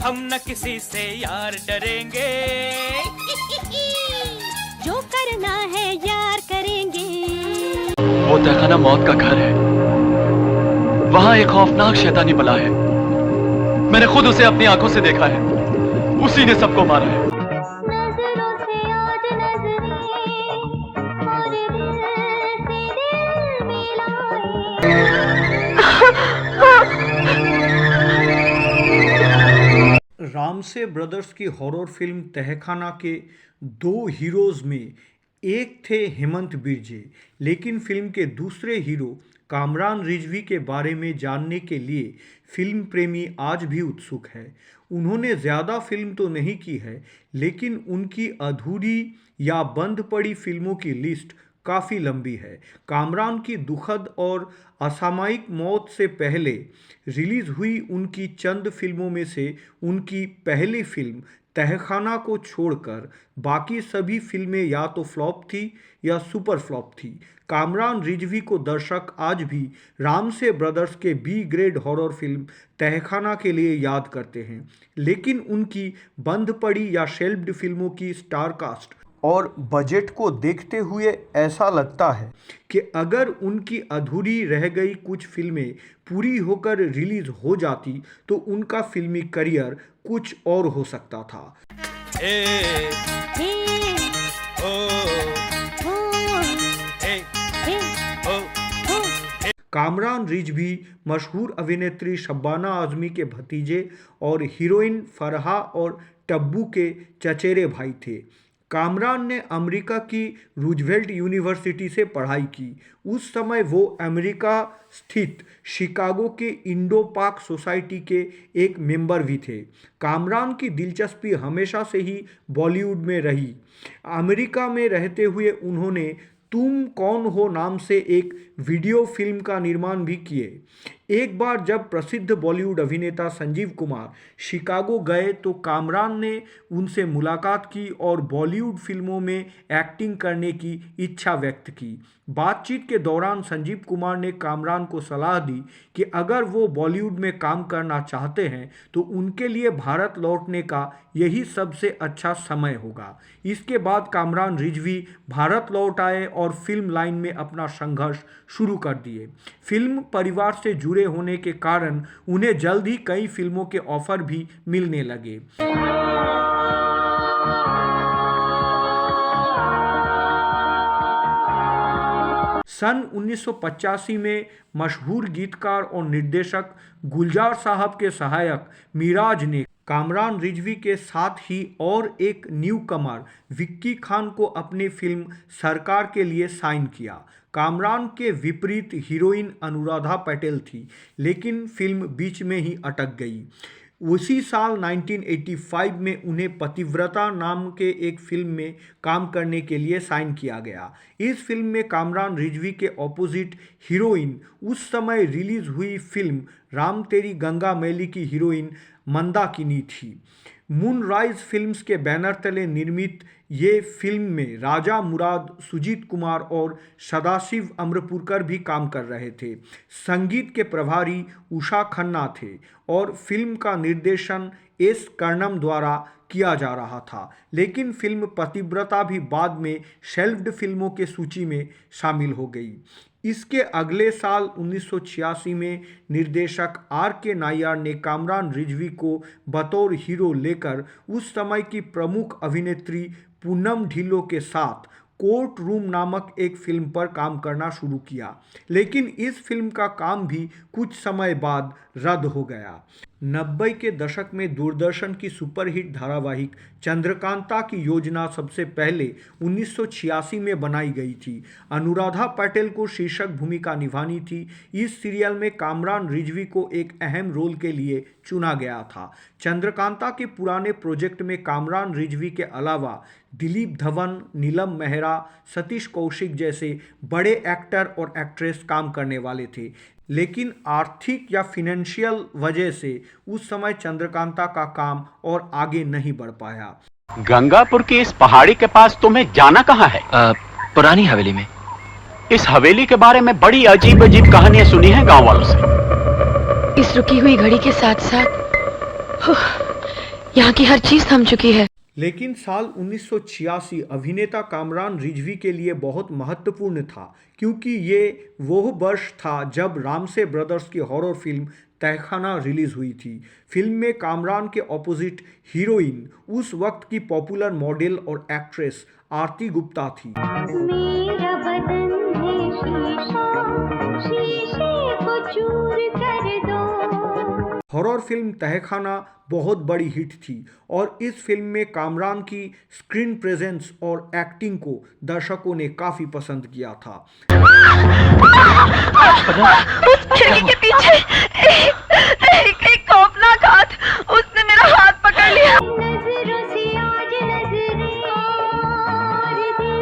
हम न किसी से यार डरेंगे। जो करना है यार करेंगे। वो तहखाना मौत का घर है, वहां एक खौफनाक शैतानी बला है। मैंने खुद उसे अपनी आंखों से देखा है, उसी ने सबको मारा है। नजरों से आज नजरें और दिल से दिल मिलाए। रामसे ब्रदर्स की हॉरर फिल्म तहखाना के दो हीरोज में एक थे हेमंत बिरजे, लेकिन फिल्म के दूसरे हीरो कामरान रिजवी के बारे में जानने के लिए फिल्म प्रेमी आज भी उत्सुक है। उन्होंने ज़्यादा फिल्म तो नहीं की है, लेकिन उनकी अधूरी या बंद पड़ी फिल्मों की लिस्ट काफ़ी लंबी है। कामरान की दुखद और असामयिक मौत से पहले रिलीज़ हुई उनकी चंद फिल्मों में से उनकी पहली फिल्म तहखाना को छोड़कर बाकी सभी फिल्में या तो फ्लॉप थी या सुपर फ्लॉप थी। कामरान रिजवी को दर्शक आज भी रामसे ब्रदर्स के बी ग्रेड हॉरर फिल्म तहखाना के लिए याद करते हैं, लेकिन उनकी बंद पड़ी या शेल्फ्ड फिल्मों की स्टार कास्ट और बजट को देखते हुए ऐसा लगता है कि अगर उनकी अधूरी रह गई कुछ फिल्में पूरी होकर रिलीज हो जाती तो उनका फिल्मी करियर कुछ और हो सकता था। कामरान रिजवी मशहूर अभिनेत्री शब्बाना आज़मी के भतीजे और हीरोइन फरहा और टब्बू के चचेरे भाई थे। कामरान ने अमेरिका की रूजवेल्ट यूनिवर्सिटी से पढ़ाई की। उस समय वो अमेरिका स्थित शिकागो के इंडो पाक सोसाइटी के एक मेंबर भी थे। कामरान की दिलचस्पी हमेशा से ही बॉलीवुड में रही। अमेरिका में रहते हुए उन्होंने तुम कौन हो नाम से एक वीडियो फिल्म का निर्माण भी किए। एक बार जब प्रसिद्ध बॉलीवुड अभिनेता संजीव कुमार शिकागो गए तो कामरान ने उनसे मुलाकात की और बॉलीवुड फिल्मों में एक्टिंग करने की इच्छा व्यक्त की। बातचीत के दौरान संजीव कुमार ने कामरान को सलाह दी कि अगर वो बॉलीवुड में काम करना चाहते हैं तो उनके लिए भारत लौटने का यही सबसे अच्छा समय होगा। इसके बाद कामरान रिजवी भारत लौट आए और फिल्म लाइन में अपना संघर्ष शुरू कर दिए। फिल्म परिवार से जुड़े होने के कारण उन्हें जल्द ही कई फिल्मों के ऑफर भी मिलने लगे। सन 1985 में मशहूर गीतकार और निर्देशक गुलजार साहब के सहायक मिराज ने कामरान रिजवी के साथ ही और एक न्यू कमर विक्की खान को अपनी फिल्म सरकार के लिए साइन किया। कामरान के विपरीत हीरोइन अनुराधा पटेल थी, लेकिन फिल्म बीच में ही अटक गई। उसी साल 1985 में उन्हें पतिव्रता नाम के एक फिल्म में काम करने के लिए साइन किया गया। इस फिल्म में कामरान रिजवी के ऑपोजिट हीरोइन उस समय रिलीज हुई फिल्म राम तेरी गंगा मैली की हीरोइन मंदाकिनी थी। मूनराइज फिल्म्स के बैनर तले निर्मित ये फिल्म में राजा मुराद, सुजीत कुमार और सदाशिव अम्रपुरकर भी काम कर रहे थे। संगीत के प्रभारी उषा खन्ना थे और फिल्म का निर्देशन एस कर्णम द्वारा किया जा रहा था, लेकिन फिल्म पतिव्रता भी बाद में शेल्फ्ड फिल्मों के सूची में शामिल हो गई। इसके अगले साल 1986 में निर्देशक आर के नायर ने कामरान रिजवी को बतौर हीरो लेकर उस समय की प्रमुख अभिनेत्री पूनम ढिल्लों के साथ कोर्ट रूम नामक एक फिल्म पर काम करना शुरू किया, लेकिन इस फिल्म का काम भी कुछ समय बाद रद्द हो गया। 90 के दशक में दूरदर्शन की सुपरहिट धारावाहिक चंद्रकांता की योजना सबसे पहले 1986 में बनाई गई थी। अनुराधा पटेल को शीर्षक भूमिका निभानी थी। इस सीरियल में कामरान रिजवी को एक अहम रोल के लिए चुना गया था। चंद्रकांता के पुराने प्रोजेक्ट में कामरान रिजवी के अलावा दिलीप धवन, नीलम मेहरा, सतीश कौशिक जैसे बड़े एक्टर और एक्ट्रेस काम करने वाले थे, लेकिन आर्थिक या फिनेंशियल वजह से उस समय चंद्रकांता का काम और आगे नहीं बढ़ पाया। गंगापुर की इस पहाड़ी के पास तुम्हें जाना कहाँ है? पुरानी हवेली में। इस हवेली के बारे में बड़ी अजीब अजीब कहानियां सुनी हैं गांव वालों से। इस रुकी हुई घड़ी के साथ साथ यहाँ की हर चीज थम चुकी है। लेकिन साल 1986 अभिनेता कामरान रिजवी के लिए बहुत महत्वपूर्ण था, क्योंकि ये वो वर्ष था जब रामसे ब्रदर्स की हॉरर फिल्म तहखाना रिलीज हुई थी। फिल्म में कामरान के ऑपोजिट हीरोइन उस वक्त की पॉपुलर मॉडल और एक्ट्रेस आरती गुप्ता थी। मेरा बदन है शीशा, शीशे को चूर कर दो। हॉरर फिल्म तहखाना बहुत बड़ी हिट थी और इस फिल्म में कामरान की स्क्रीन प्रेजेंस और एक्टिंग को दर्शकों ने काफी पसंद किया था। उस खिड़की के पीछे एक खौफनाक हाथ, उसने मेरा हाथ पकड़ लिया। नजरों से आज नजरें और दिल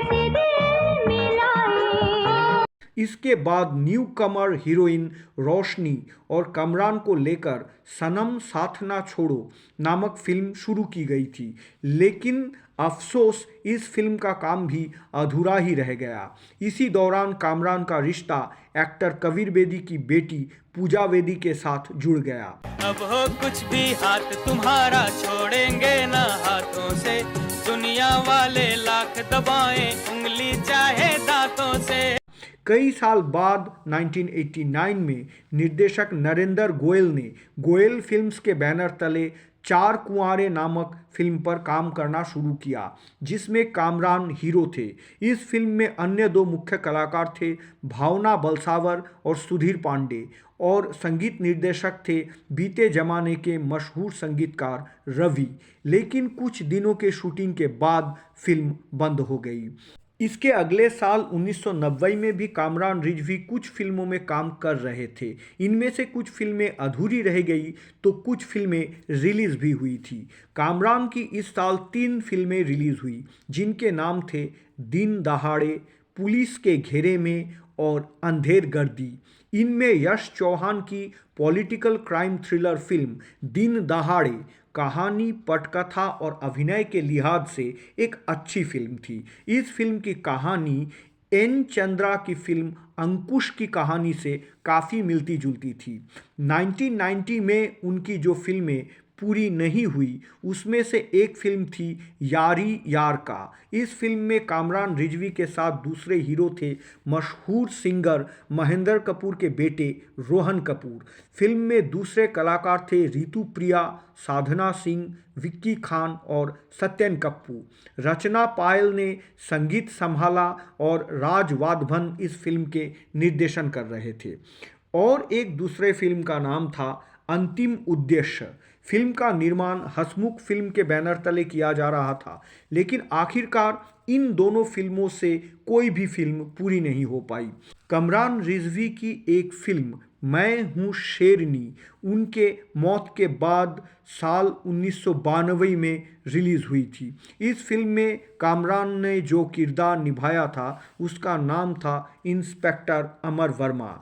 से दिल मिलाए। इसके बाद न्यू कमर हीरोइन रोशनी और कामरान को लेकर सनम साथ ना छोड़ो नामक फिल्म शुरू की गई थी, लेकिन अफसोस इस फिल्म का काम भी अधूरा ही रह गया। इसी दौरान कामरान का रिश्ता एक्टर कबीर बेदी की बेटी पूजा बेदी के साथ जुड़ गया। अब हो कुछ भी हाथ तुम्हारा छोड़ेंगे ना हाथों से, दुनिया वाले लाख दबाएं उंगली चाहे दांतों से। कई साल बाद 1989 में निर्देशक नरेंद्र गोयल ने गोयल फिल्म्स के बैनर तले चार कुंवारे नामक फिल्म पर काम करना शुरू किया, जिसमें कामरान हीरो थे। इस फिल्म में अन्य दो मुख्य कलाकार थे भावना बलसावर और सुधीर पांडे, और संगीत निर्देशक थे बीते जमाने के मशहूर संगीतकार रवि। लेकिन कुछ दिनों के शूटिंग के बाद फिल्म बंद हो गई। इसके अगले साल 1990 में भी कामरान रिजवी कुछ फिल्मों में काम कर रहे थे। इनमें से कुछ फिल्में अधूरी रह गई तो कुछ फिल्में रिलीज भी हुई थी। कामरान की इस साल 3 फिल्में रिलीज हुई, जिनके नाम थे दिन दहाड़े, पुलिस के घेरे में और अंधेर गर्दी। इनमें यश चौहान की पॉलिटिकल क्राइम थ्रिलर फिल्म दिन दहाड़े कहानी, पटकथा और अभिनय के लिहाज से एक अच्छी फिल्म थी। इस फिल्म की कहानी एन चंद्रा की फिल्म अंकुश की कहानी से काफ़ी मिलती जुलती थी। 1990 में उनकी जो फिल्में पूरी नहीं हुई, उसमें से एक फिल्म थी यारी यार का। इस फिल्म में कामरान रिजवी के साथ दूसरे हीरो थे मशहूर सिंगर महेंद्र कपूर के बेटे रोहन कपूर। फिल्म में दूसरे कलाकार थे रितु प्रिया, साधना सिंह, विक्की खान और सत्यन कप्पू। रचना पायल ने संगीत संभाला और राज वाधवन इस फिल्म के निर्देशन कर रहे थे। और एक दूसरे फिल्म का नाम था अंतिम उद्देश्य। फिल्म का निर्माण हसमुख फिल्म के बैनर तले किया जा रहा था, लेकिन आखिरकार इन दोनों फिल्मों से कोई भी फिल्म पूरी नहीं हो पाई। कामरान रिजवी की एक फिल्म मैं हूँ शेरनी उनके मौत के बाद साल 1992 में रिलीज हुई थी। इस फिल्म में कामरान ने जो किरदार निभाया था उसका नाम था इंस्पेक्टर अमर वर्मा।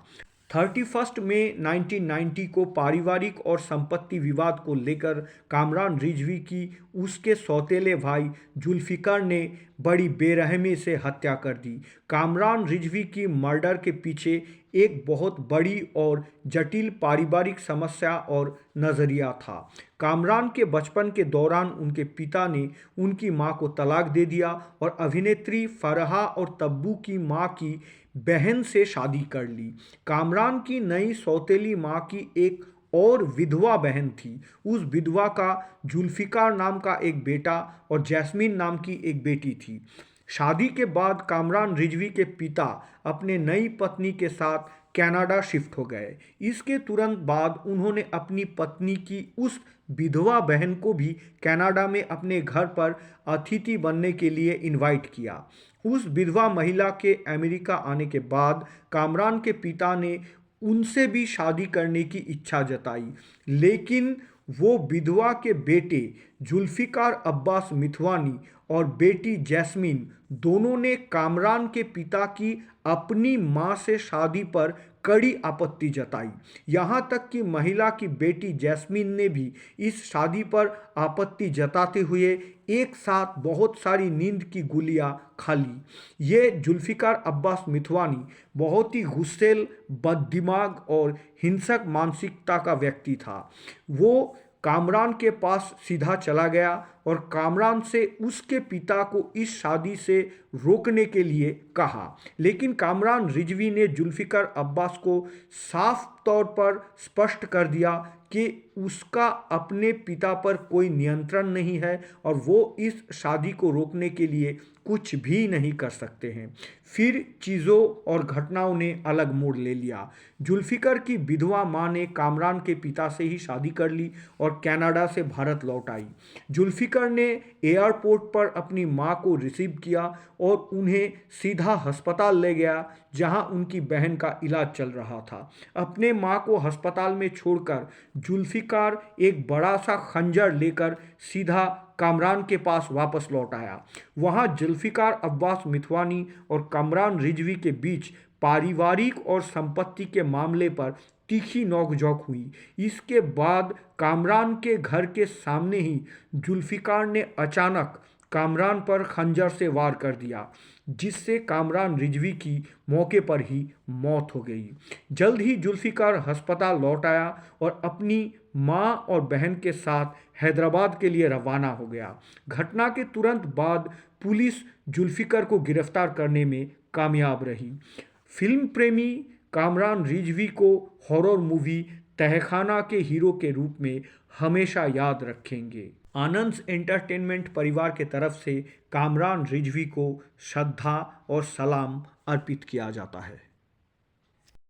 31 मई 1990 को पारिवारिक और संपत्ति विवाद को लेकर कामरान रिजवी की उसके सौतेले भाई जुल्फिकार ने बड़ी बेरहमी से हत्या कर दी। कामरान रिजवी की मर्डर के पीछे एक बहुत बड़ी और जटिल पारिवारिक समस्या और नज़रिया था। कामरान के बचपन के दौरान उनके पिता ने उनकी मां को तलाक दे दिया और अभिनेत्री फरहा और तब्बू की मां की बहन से शादी कर ली। कामरान की नई सौतेली मां की एक और विधवा बहन थी। उस विधवा का जुल्फिकार नाम का एक बेटा और जैस्मीन नाम की एक बेटी थी। शादी के बाद कामरान रिजवी के पिता अपने नई पत्नी के साथ कनाडा शिफ्ट हो गए। इसके तुरंत बाद उन्होंने अपनी पत्नी की उस विधवा बहन को भी कनाडा में अपने घर पर अतिथि बनने के लिए इनवाइट किया। उस विधवा महिला के अमेरिका आने के बाद कामरान के पिता ने उनसे भी शादी करने की इच्छा जताई, लेकिन वो विधवा के बेटे जुल्फिकार अब्बास मिथवानी और बेटी जैस्मीन दोनों ने कामरान के पिता की अपनी मां से शादी पर कड़ी आपत्ति जताई। यहाँ तक कि महिला की बेटी जैस्मीन ने भी इस शादी पर आपत्ति जताते हुए एक साथ बहुत सारी नींद की गोलियां खा ली। ये जुल्फिकार अब्बास मिथवानी बहुत ही गुस्सेल, बददिमाग और हिंसक मानसिकता का व्यक्ति था। वो कामरान के पास सीधा चला गया और कामरान से उसके पिता को इस शादी से रोकने के लिए कहा। लेकिन कामरान रिजवी ने जुल्फिकार अब्बास को साफ तौर पर स्पष्ट कर दिया कि उसका अपने पिता पर कोई नियंत्रण नहीं है और वो इस शादी को रोकने के लिए कुछ भी नहीं कर सकते हैं। फिर चीज़ों और घटनाओं ने अलग मोड़ ले लिया। जुल्फिकार की विधवा माँ ने कामरान के पिता से ही शादी कर ली और कनाडा से भारत लौट आई। जुल्फिकार ने एयरपोर्ट पर अपनी माँ को रिसीव किया और उन्हें सीधा अस्पताल ले गया जहां उनकी बहन का इलाज चल रहा था। अपने माँ को अस्पताल में छोड़कर जुल्फिकार एक बड़ा सा खंजर लेकर सीधा कामरान के पास वापस लौट आया। वहां जुल्फिकार अब्बास मिथवानी और कामरान रिजवी के बीच पारिवारिक और संपत्ति के मामले पर तीखी नोकझोंक हुई। इसके बाद कामरान के घर के सामने ही जुल्फिकार ने अचानक कामरान पर खंजर से वार कर दिया, जिससे कामरान रिजवी की मौके पर ही मौत हो गई। जल्द ही जुल्फिकार अस्पताल लौट आया और अपनी माँ और बहन के साथ हैदराबाद के लिए रवाना हो गया। घटना के तुरंत बाद पुलिस जुल्फिकार को गिरफ्तार करने में कामयाब रही। फिल्म प्रेमी कामरान रिजवी को हॉरर मूवी तहखाना के हीरो के रूप में हमेशा याद रखेंगे। आनंद एंटरटेनमेंट परिवार के तरफ से कामरान रिजवी को श्रद्धा और सलाम अर्पित किया जाता है।